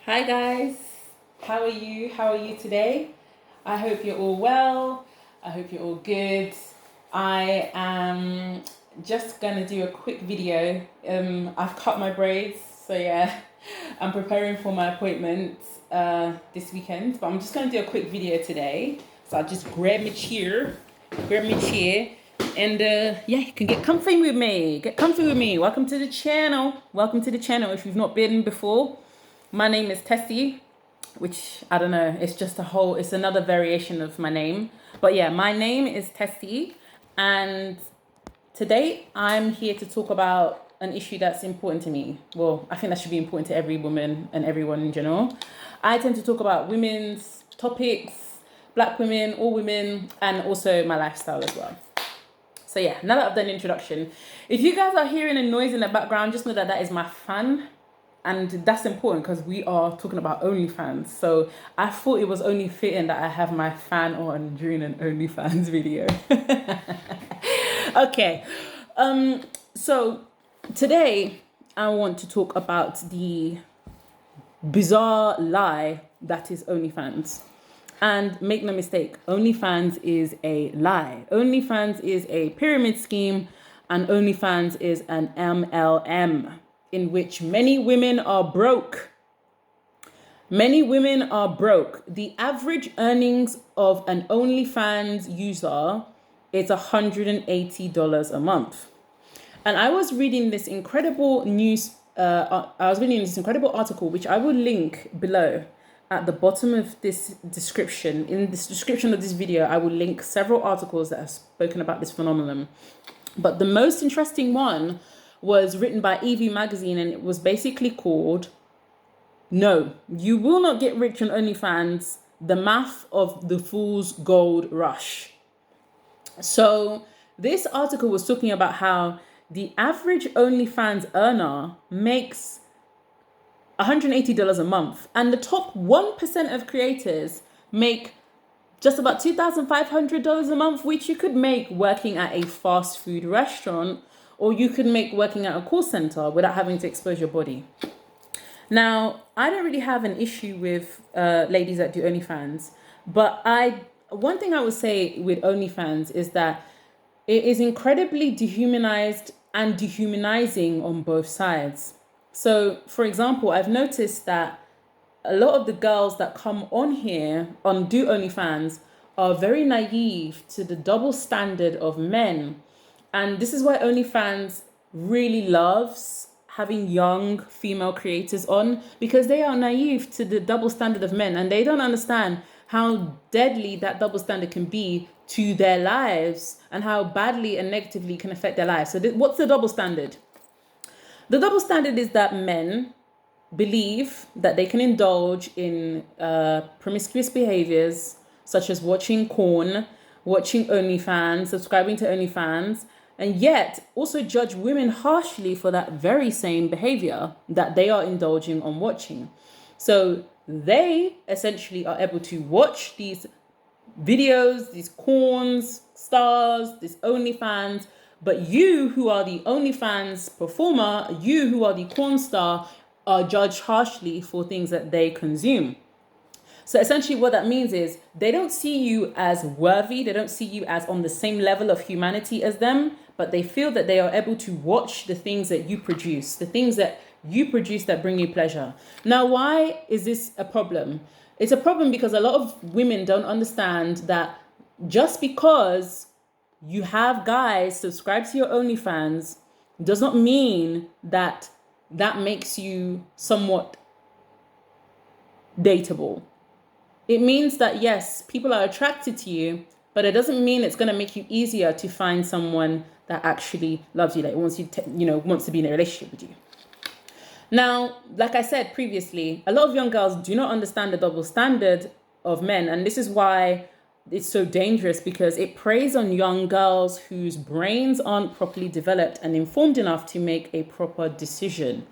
Hi guys, how are you? How are you today? I hope you're all well. I hope you're all good. I am just gonna do a quick video. I've cut my braids, so yeah, I'm preparing for my appointment this weekend. But I'm just gonna do a quick video today. So I'll just grab my chair, and yeah, you can get comfy with me. Get comfy with me. Welcome to the channel. Welcome to the channel. If you've not been before. My name is Tessie, which I don't know, it's another variation of my name. But yeah, my name is Tessie, and today I'm here to talk about an issue that's important to me. Well, I think that should be important to every woman and everyone in general. I tend to talk about women's topics, black women, all women, and also my lifestyle as well. So yeah, now that I've done the introduction, if you guys are hearing a noise in the background, just know that that is my fan. And that's important because we are talking about OnlyFans. So I thought it was only fitting that I have my fan on during an OnlyFans video. Okay. So today I want to talk about the bizarre lie that is OnlyFans. And make no mistake, OnlyFans is a lie. OnlyFans is a pyramid scheme, and OnlyFans is an MLM. In which many women are broke. Many women are broke. The average earnings of an OnlyFans user is $180 a month. And I was reading this incredible article, which I will link below at the bottom of this description. In this description of this video, I will link several articles that have spoken about this phenomenon. But the most interesting one was written by EV Magazine, and it was basically called, "No, you will not get rich on OnlyFans, the math of the fool's gold rush." So this article was talking about how the average OnlyFans earner makes $180 a month, and the top 1% of creators make just about $2,500 a month, which you could make working at a fast food restaurant, or you could make working at a call center without having to expose your body. Now, I don't really have an issue with ladies that do OnlyFans, but one thing I would say with OnlyFans is that it is incredibly dehumanized and dehumanizing on both sides. So, for example, I've noticed that a lot of the girls that come on here do OnlyFans are very naive to the double standard of men. And this is why OnlyFans really loves having young female creators on, because they are naive to the double standard of men, and they don't understand how deadly that double standard can be to their lives and how badly and negatively can affect their lives. So what's the double standard? The double standard is that men believe that they can indulge in promiscuous behaviors such as watching porn, watching OnlyFans, subscribing to OnlyFans, and yet also judge women harshly for that very same behavior that they are indulging on watching. So they essentially are able to watch these videos, these porn stars, these OnlyFans, but you who are the OnlyFans performer, you who are the porn star, are judged harshly for things that they consume. So essentially what that means is they don't see you as worthy. They don't see you as on the same level of humanity as them, but they feel that they are able to watch the things that you produce, the things that you produce that bring you pleasure. Now, why is this a problem? It's a problem because a lot of women don't understand that just because you have guys subscribe to your OnlyFans does not mean that that makes you somewhat dateable. It means that, yes, people are attracted to you, but it doesn't mean it's going to make you easier to find someone that actually loves you, that wants wants to be in a relationship with you. Now, like I said previously, a lot of young girls do not understand the double standard of men, and this is why it's so dangerous, because it preys on young girls whose brains aren't properly developed and informed enough to make a proper decision.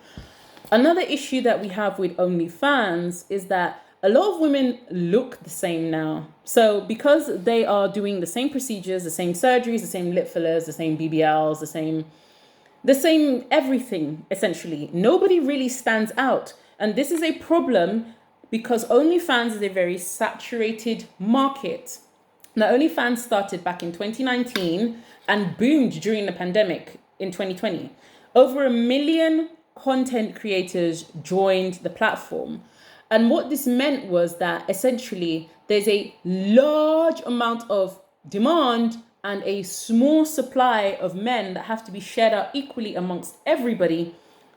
Another issue that we have with OnlyFans is that a lot of women look the same now. So because they are doing the same procedures, the same surgeries, the same lip fillers, the same BBLs, the same everything, essentially, nobody really stands out. And this is a problem because OnlyFans is a very saturated market. Now, OnlyFans started back in 2019 and boomed during the pandemic in 2020. Over 1 million content creators joined the platform. And what this meant was that essentially there's a large amount of demand and a small supply of men that have to be shared out equally amongst everybody.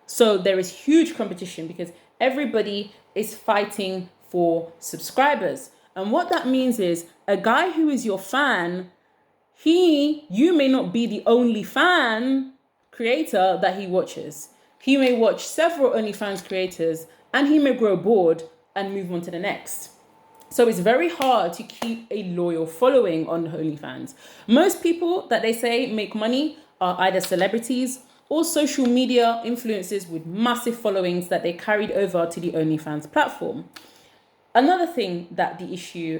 So there is huge competition because everybody is fighting for subscribers. And what that means is a guy who is your fan, you may not be the only fan creator that he watches. He may watch several OnlyFans creators and he may grow bored and move on to the next. So it's very hard to keep a loyal following on OnlyFans. Most people that they say make money are either celebrities or social media influencers with massive followings that they carried over to the OnlyFans platform. Another issue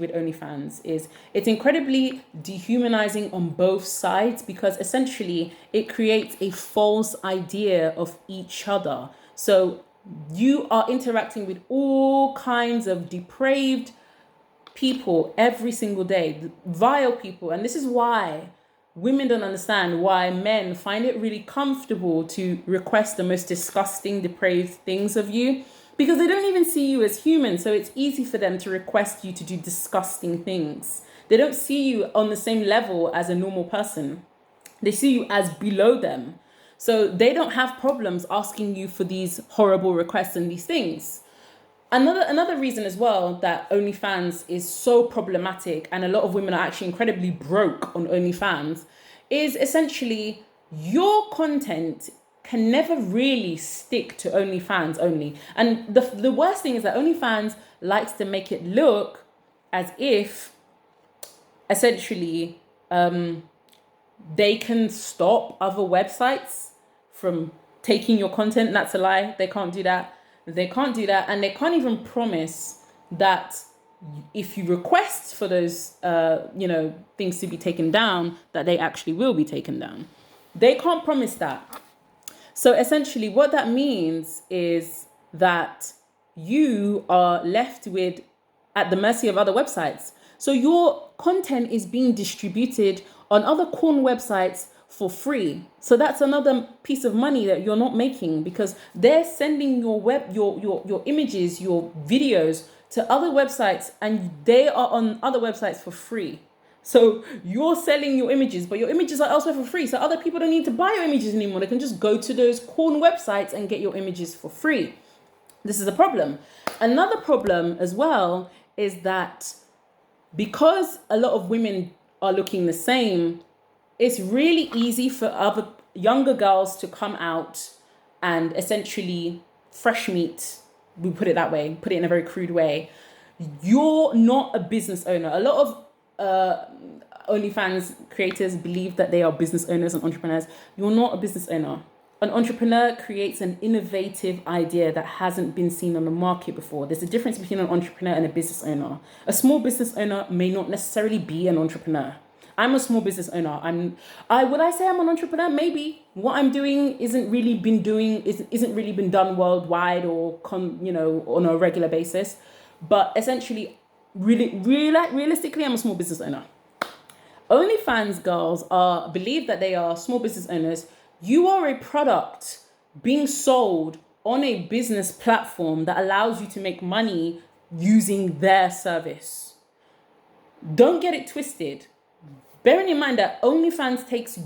with OnlyFans is it's incredibly dehumanizing on both sides because essentially it creates a false idea of each other. So you are interacting with all kinds of depraved people every single day, vile people. And this is why women don't understand why men find it really comfortable to request the most disgusting, depraved things of you. Because they don't even see you as human. So it's easy for them to request you to do disgusting things. They don't see you on the same level as a normal person. They see you as below them. So they don't have problems asking you for these horrible requests and these things. Another reason as well that OnlyFans is so problematic and a lot of women are actually incredibly broke on OnlyFans is essentially your content can never really stick to OnlyFans only. And the worst thing is that OnlyFans likes to make it look as if essentially they can stop other websites from taking your content. That's a lie. They can't do that. They can't do that. And they can't even promise that if you request for those things to be taken down, that they actually will be taken down. They can't promise that. So essentially what that means is that you are left at the mercy of other websites. So your content is being distributed on other corn websites for free. So that's another piece of money that you're not making because they're sending your images, your videos to other websites and they are on other websites for free. So you're selling your images, but your images are elsewhere for free. So other people don't need to buy your images anymore. They can just go to those corn websites and get your images for free. This is a problem. Another problem as well is that because a lot of women are looking the same, it's really easy for other younger girls to come out and essentially fresh meat, we put it that way, put it in a very crude way. You're not a business owner. A lot of OnlyFans creators believe that they are business owners and entrepreneurs. You're not a business owner. An entrepreneur creates an innovative idea that hasn't been seen on the market before. There's a difference between an entrepreneur and a business owner. A small business owner may not necessarily be an entrepreneur. I'm a small business owner. Would I say I'm an entrepreneur? Maybe. What I'm doing isn't really been done worldwide or on a regular basis. But essentially, realistically, I'm a small business owner. OnlyFans girls believe that they are small business owners. You are a product being sold on a business platform that allows you to make money using their service. Don't get it twisted. Bearing in mind that OnlyFans takes a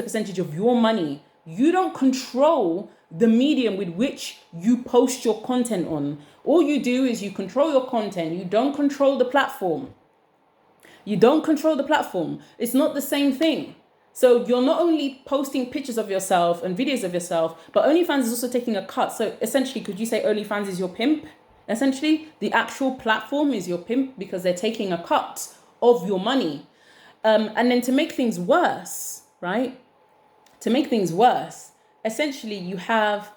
percentage of your money. You don't control the medium with which you post your content on. All you do is you control your content. You don't control the platform. It's not the same thing. So you're not only posting pictures of yourself and videos of yourself, but OnlyFans is also taking a cut. So essentially, could you say OnlyFans is your pimp? Essentially, the actual platform is your pimp because they're taking a cut of your money. And then to make things worse, right? Essentially, you have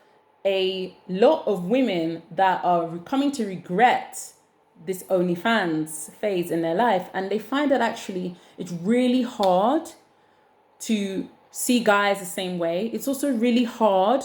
a lot of women that are coming to regret this OnlyFans phase in their life. And they find that actually it's really hard to see guys the same way. It's also really hard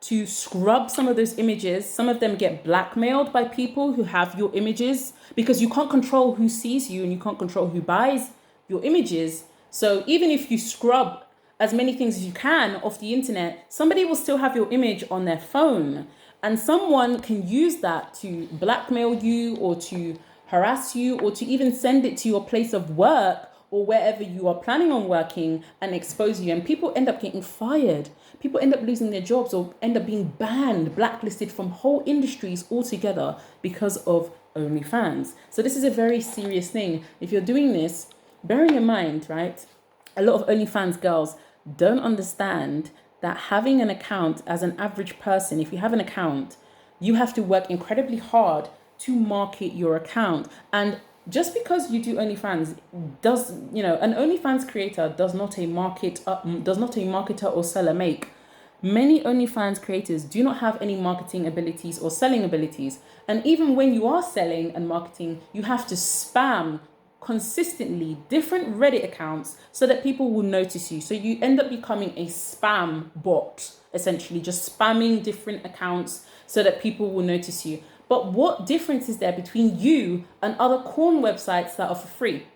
to scrub some of those images. Some of them get blackmailed by people who have your images, because you can't control who sees you and you can't control who buys your images. So even if you scrub as many things as you can off the internet, somebody will still have your image on their phone. And someone can use that to blackmail you or to harass you or to even send it to your place of work or wherever you are planning on working and expose you. And people end up getting fired. People end up losing their jobs or end up being banned, blacklisted from whole industries altogether because of OnlyFans. So this is a very serious thing. If you're doing this, bearing in mind, right, a lot of OnlyFans girls don't understand that having an account as an average person, if you have an account, you have to work incredibly hard to market your account. And just because you do OnlyFans does, an OnlyFans creator does not a marketer or seller make. Many OnlyFans creators do not have any marketing abilities or selling abilities. And even when you are selling and marketing, you have to spam consistently different Reddit accounts so that people will notice you. So you end up becoming a spam bot, essentially just spamming different accounts so that people will notice you. But what difference is there between you and other corn websites that are for free?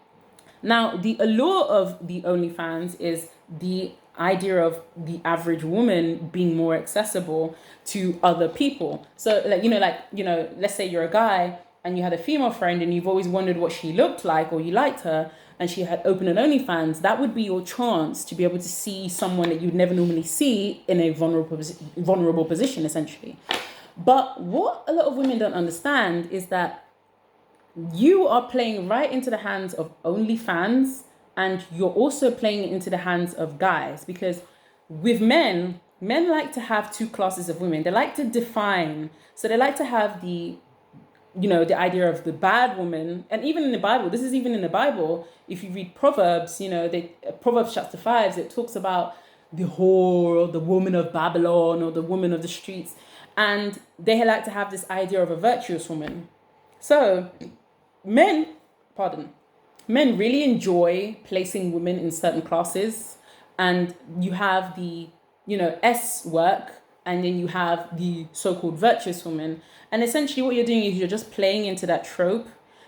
Now, the allure of the OnlyFans is the idea of the average woman being more accessible to other people. So let's say you're a guy and you had a female friend and you've always wondered what she looked like or you liked her and she had opened an OnlyFans, that would be your chance to be able to see someone that you'd never normally see in a vulnerable position, essentially. But what a lot of women don't understand is that you are playing right into the hands of OnlyFans, and you're also playing it into the hands of guys, because with men like to have two classes of women. They like to define, so they like to have the idea of the bad woman. And even in the Bible, this is even in the Bible, if you read Proverbs, Proverbs chapter 5, it talks about the whore or the woman of Babylon or the woman of the streets. And they like to have this idea of a virtuous woman. So men really enjoy placing women in certain classes. And you have the, S work, and then you have the so-called virtuous woman. And essentially what you're doing is you're just playing into that trope.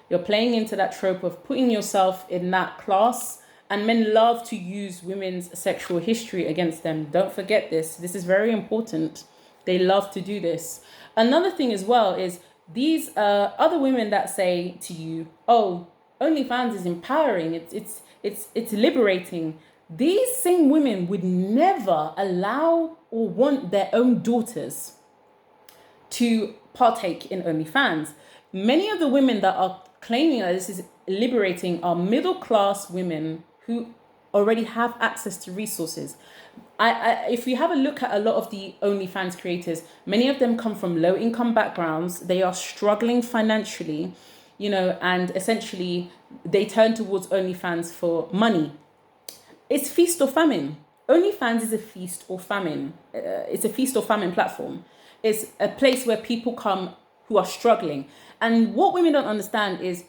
You're playing into that trope of putting yourself in that class. And men love to use women's sexual history against them. Don't forget this. This is very important. They love to do this. Another thing as well is these other women that say to you, oh, OnlyFans is empowering. It's liberating. These same women would never allow or want their own daughters to partake in OnlyFans. Many of the women that are claiming that this is liberating are middle-class women who already have access to resources. If you have a look at a lot of the OnlyFans creators, many of them come from low-income backgrounds. They are struggling financially, and essentially they turn towards OnlyFans for money. It's feast or famine. OnlyFans is a feast or famine. It's a feast or famine platform. It's a place where people come who are struggling. And what women don't understand is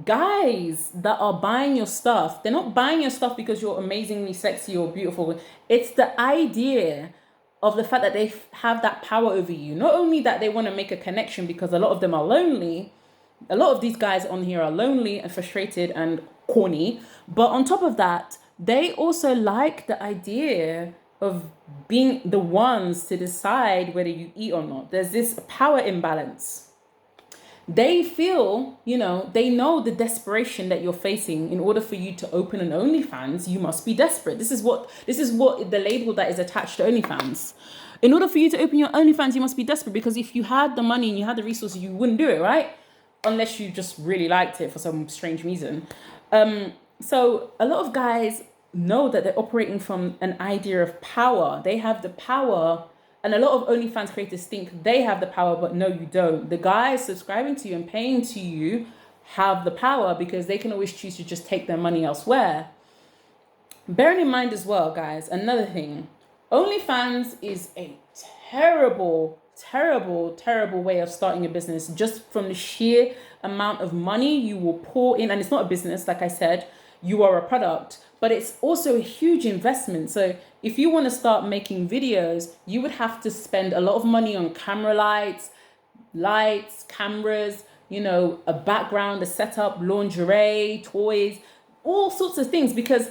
guys that are buying your stuff, they're not buying your stuff because you're amazingly sexy or beautiful. It's the idea of the fact that they have that power over you. Not only that they want to make a connection, because a lot of them are lonely. A lot of these guys on here are lonely and frustrated and corny. But on top of that, they also like the idea of being the ones to decide whether you eat or not. There's this power imbalance. They feel, they know the desperation that you're facing. In order for you to open an OnlyFans, you must be desperate. This is what the label that is attached to OnlyFans. In order for you to open your OnlyFans, you must be desperate, because if you had the money and you had the resources, you wouldn't do it, right? Unless you just really liked it for some strange reason. So a lot of guys know that they're operating from an idea of power. They have the power. And a lot of OnlyFans creators think they have the power, but no, you don't. The guys subscribing to you and paying to you have the power, because they can always choose to just take their money elsewhere. Bearing in mind as well, guys, another thing, OnlyFans is a terrible way of starting a business, just from the sheer amount of money you will pour in. And it's not a business, like I said, you are a product. but it's also a huge investment. So if you want to start making videos, you would have to spend a lot of money on camera lights, cameras, a background, a setup, lingerie, toys, all sorts of things. Because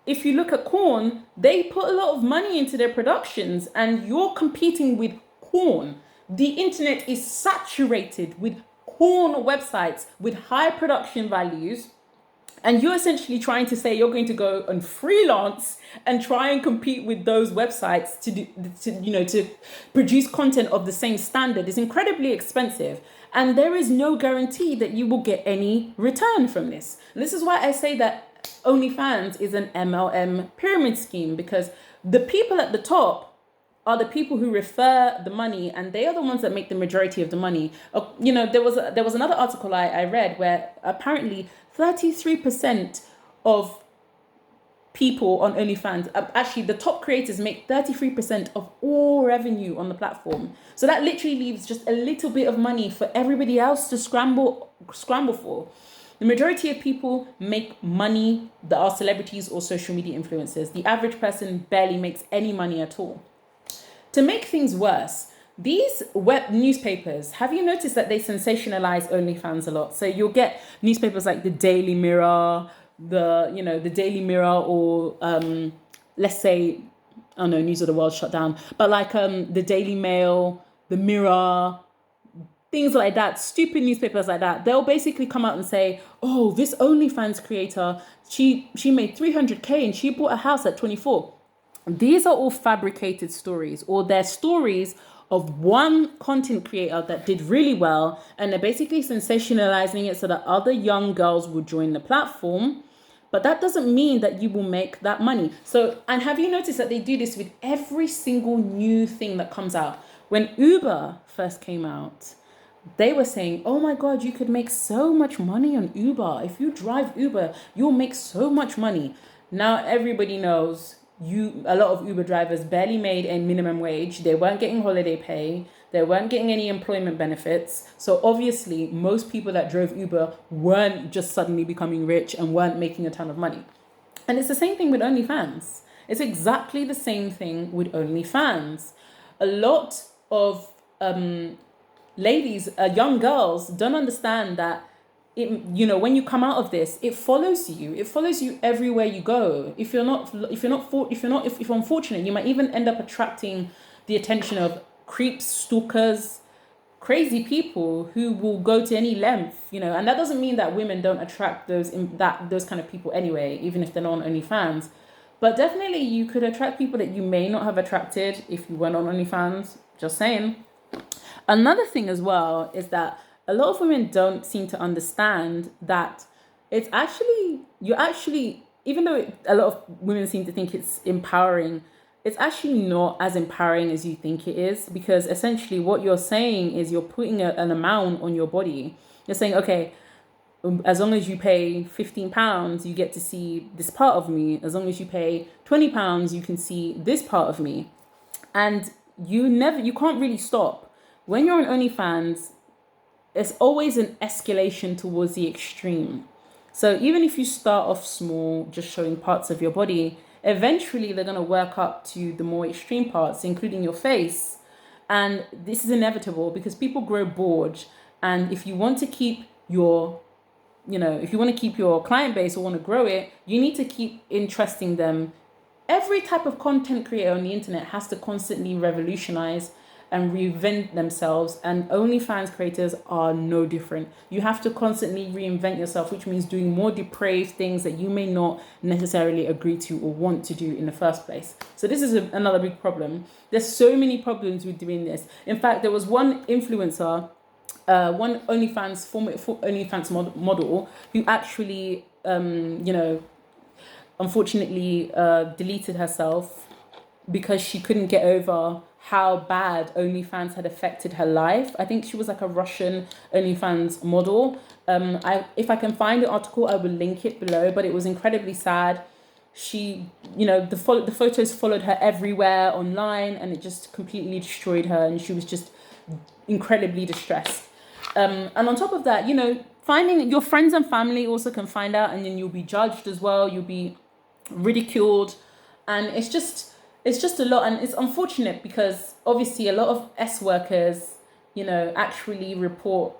if you look at corn, they put a lot of money into their productions, and you're competing with corn. The internet is saturated with porn websites with high production values, and you're essentially trying to say you're going to go and freelance and try and compete with those websites to produce content of the same standard is incredibly expensive, and there is no guarantee that you will get any return from this. And this is why I say that OnlyFans is an MLM pyramid scheme, because the people at the top are the people who refer the money, and they are the ones that make the majority of the money. There was another article I read where apparently 33% of people on OnlyFans, actually the top creators make 33% of all revenue on the platform. So that literally leaves just a little bit of money for everybody else to scramble for. The majority of people make money that are celebrities or social media influencers. The average person barely makes any money at all. To make things worse, these web newspapers, have you noticed that they sensationalize OnlyFans a lot? So you'll get newspapers like the Daily Mirror, the Daily Mirror, or let's say, oh no, News of the World shut down, but like the Daily Mail, the Mirror, things like that, stupid newspapers like that. They'll basically come out and say, oh, this OnlyFans creator, she made 300K and she bought a house at 24. These are all fabricated stories, or they're stories of one content creator that did really well, and they're basically sensationalizing it so that other young girls will join the platform. But that doesn't mean that you will make that money. So, and have you noticed that they do this with every single new thing that comes out? When Uber first came out, they were saying, oh my God, you could make so much money on Uber. If you drive Uber, you'll make so much money. Now everybody knows a lot of Uber drivers barely made a minimum wage. They weren't getting holiday pay. They weren't getting any employment benefits. So obviously, most people that drove Uber weren't just suddenly becoming rich and weren't making a ton of money. And it's the same thing with OnlyFans. It's exactly the same thing with OnlyFans. A lot of ladies, young girls, don't understand that when you come out of this, it follows you. It follows you everywhere you go. If you're unfortunate, you might even end up attracting the attention of creeps, stalkers, crazy people who will go to any length. And that doesn't mean that women don't attract those kind of people anyway, even if they're not on OnlyFans. But definitely, you could attract people that you may not have attracted if you weren't on OnlyFans. Just saying. Another thing as well is that a lot of women don't seem to understand that it's even though a lot of women seem to think it's empowering, it's actually not as empowering as you think it is, because essentially what you're saying is you're putting an amount on your body. You're saying, okay, as long as you pay £15, you get to see this part of me. As long as you pay £20, you can see this part of me. And you can't really stop. When you're on OnlyFans, it's always an escalation towards the extreme. So even if you start off small, just showing parts of your body, eventually they're going to work up to the more extreme parts, including your face. And this is inevitable because people grow bored. And if you want to keep your client base or want to grow it, you need to keep interesting them. Every type of content creator on the internet has to constantly revolutionize and reinvent themselves, and OnlyFans creators are no different. You have to constantly reinvent yourself, which means doing more depraved things that you may not necessarily agree to or want to do in the first place. So this is another big problem. There's so many problems with doing this. In fact, there was one influencer, one former OnlyFans model who actually, unfortunately deleted herself because she couldn't get over how bad OnlyFans had affected her life. I think she was like a Russian OnlyFans model. If I can find the article, I will link it below, but it was incredibly sad. She, the photos followed her everywhere online, and it just completely destroyed her, and she was just incredibly distressed. And on top of that, finding your friends and family also can find out, and then you'll be judged as well. You'll be ridiculed, and it's just a lot. And it's unfortunate because obviously a lot of S workers, actually report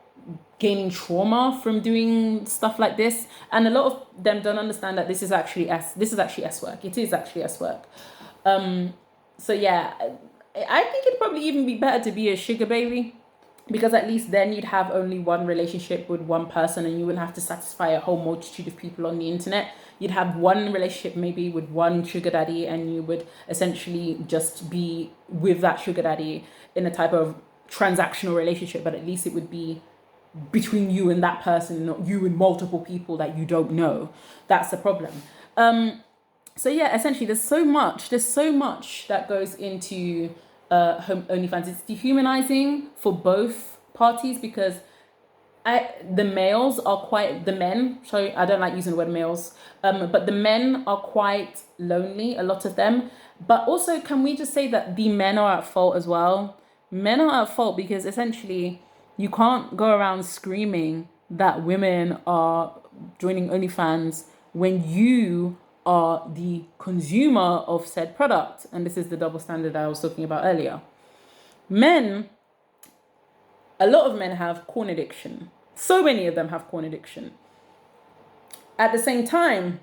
gaining trauma from doing stuff like this, and a lot of them don't understand that this is actually S work. It is actually S work. So yeah, I think it'd probably even be better to be a sugar baby, because at least then you'd have only one relationship with one person and you wouldn't have to satisfy a whole multitude of people on the internet. You'd have one relationship maybe with one sugar daddy, and you would essentially just be with that sugar daddy in a type of transactional relationship, but at least it would be between you and that person, not you and multiple people that you don't know. That's the problem. So yeah, essentially there's so much that goes into OnlyFans. It's dehumanizing for both parties, because the men, sorry, I don't like using the word males, but the men are quite lonely, a lot of them. But also, can we just say that the men are at fault as well? Men are at fault because essentially you can't go around screaming that women are joining OnlyFans when you are the consumer of said product. And this is the double standard I was talking about earlier. A lot of men have porn addiction. So many of them have porn addiction. At the same time,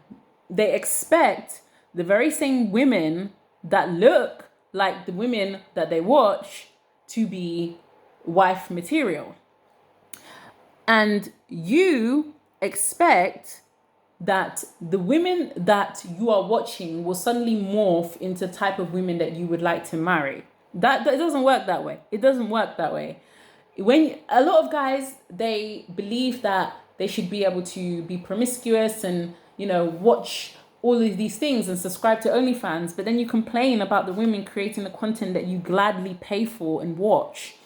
they expect the very same women that look like the women that they watch to be wife material. And you expect that the women that you are watching will suddenly morph into the type of women that you would like to marry. That it doesn't work that way. It doesn't work that way. When a lot of guys, they believe that they should be able to be promiscuous and, watch all of these things and subscribe to OnlyFans, but then you complain about the women creating the content that you gladly pay for and watch.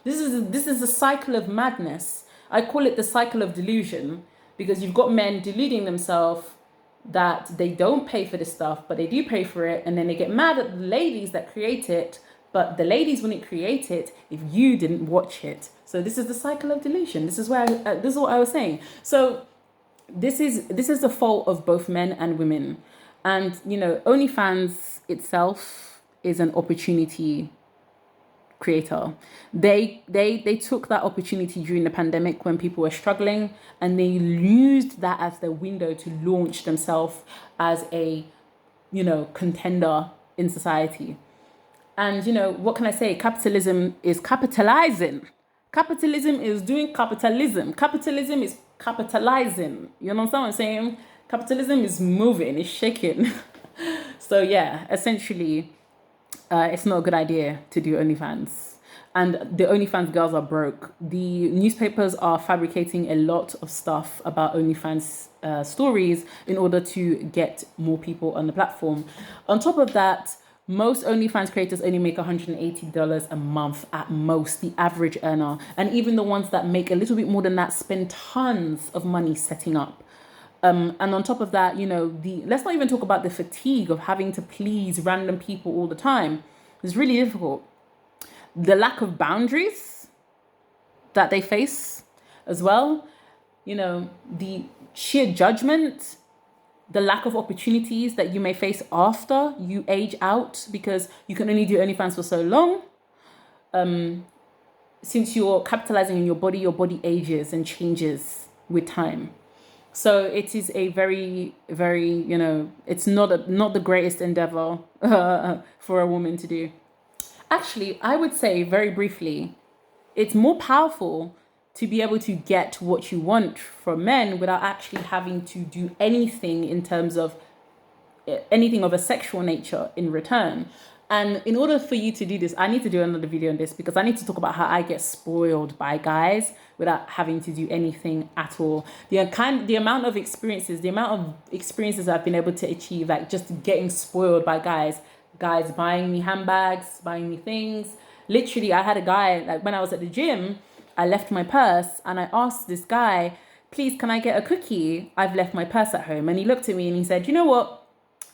This is a cycle of madness. I call it the cycle of delusion, because you've got men deluding themselves that they don't pay for this stuff, but they do pay for it, and then they get mad at the ladies that create it, but the ladies wouldn't create it if you didn't watch it. So this is the cycle of delusion. This is what I was saying. So this is the fault of both men and women. And OnlyFans itself is an opportunity creator. They took that opportunity during the pandemic when people were struggling, and they used that as their window to launch themselves as a contender in society. And what can I say? Capitalism is capitalizing. Capitalism is doing capitalism. Capitalism is capitalizing. You understand what I'm saying? Capitalism is moving, it's shaking. So yeah, essentially, it's not a good idea to do OnlyFans. And the OnlyFans girls are broke. The newspapers are fabricating a lot of stuff about OnlyFans stories in order to get more people on the platform. On top of that, most OnlyFans creators only make $180 a month at most, the average earner. And even the ones that make a little bit more than that spend tons of money setting up. And on top of that, let's not even talk about the fatigue of having to please random people all the time. It's really difficult. The lack of boundaries that they face as well, the sheer judgment, the lack of opportunities that you may face after you age out, because you can only do OnlyFans for so long. Since you're capitalizing on your body ages and changes with time. So it is a very, very, it's not the greatest endeavor for a woman to do. Actually, I would say very briefly, it's more powerful to be able to get what you want from men without actually having to do anything in terms of anything of a sexual nature in return. And in order for you to do this, I need to do another video on this, because I need to talk about how I get spoiled by guys without having to do anything at all. The amount of experiences I've been able to achieve, like just getting spoiled by guys buying me handbags, buying me things. Literally, I had a guy, like when I was at the gym, I left my purse and I asked this guy, please, can I get a cookie? I've left my purse at home. And he looked at me and he said, you know what?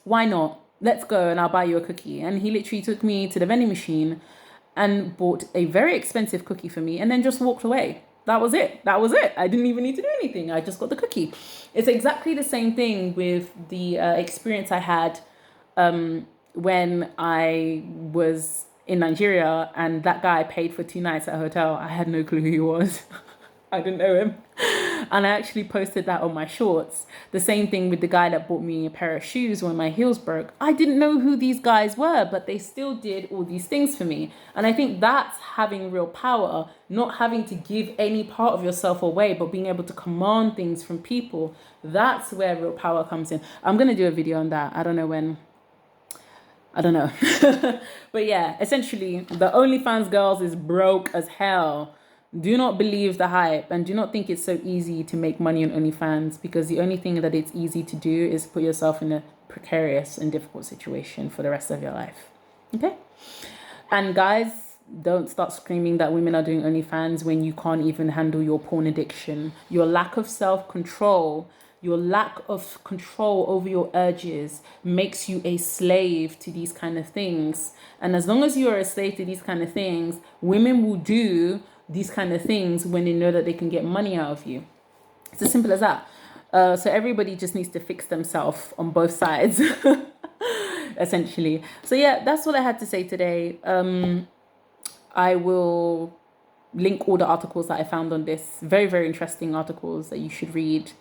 Why not? Let's go and I'll buy you a cookie. And he literally took me to the vending machine and bought a very expensive cookie for me and then just walked away. That was it. That was it. I didn't even need to do anything. I just got the cookie. It's exactly the same thing with the experience I had when I was in Nigeria and that guy paid for 2 nights at a hotel. I had no clue who he was. I didn't know him. And I actually posted that on my shorts. The same thing with the guy that bought me a pair of shoes when my heels broke. I didn't know who these guys were, but they still did all these things for me. And I think that's having real power, not having to give any part of yourself away, but being able to command things from people. That's where real power comes in. I'm going to do a video on that. I don't know when. I don't know. But yeah, essentially, the OnlyFans girls is broke as hell. Do not believe the hype and do not think it's so easy to make money on OnlyFans, because the only thing that it's easy to do is put yourself in a precarious and difficult situation for the rest of your life. Okay? And guys, don't start screaming that women are doing OnlyFans when you can't even handle your porn addiction. Your lack of self-control, your lack of control over your urges makes you a slave to these kind of things. And as long as you are a slave to these kind of things, women will do these kind of things when they know that they can get money out of you. It's as simple as that. So everybody just needs to fix themselves on both sides, essentially. So yeah, that's what I had to say today. I will link all the articles that I found on this. Very, very interesting articles that you should read.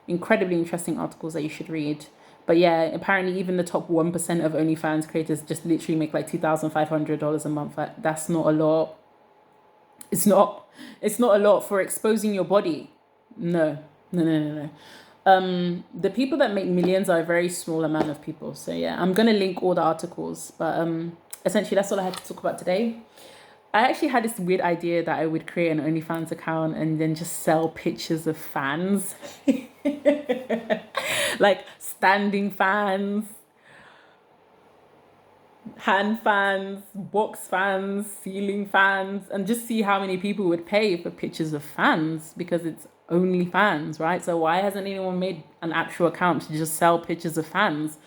Incredibly interesting articles that you should read. But yeah, apparently even the top 1% of OnlyFans creators just literally make like $2,500 a month. That's not a lot. It's not a lot for exposing your body. No. The people that make millions are a very small amount of people. So yeah, I'm going to link all the articles. But essentially, that's all I had to talk about today. I actually had this weird idea that I would create an OnlyFans account and then just sell pictures of fans. Like standing fans, hand fans, box fans, ceiling fans, and just see how many people would pay for pictures of fans, because it's only fans, right? So why hasn't anyone made an actual account to just sell pictures of fans?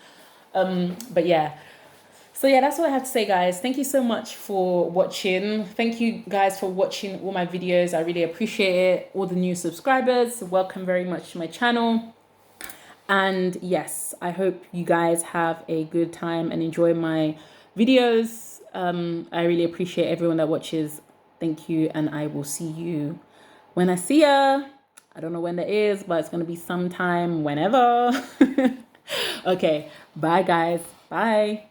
But yeah. So yeah, that's what I have to say, guys. Thank you so much for watching. Thank you guys for watching all my videos. I really appreciate it. All the new subscribers, welcome very much to my channel. And yes, I hope you guys have a good time and enjoy my videos. I really appreciate everyone that watches. Thank you. And I will see you when I see ya. I don't know when that is, but it's going to be sometime, whenever. Okay. Bye, guys. Bye.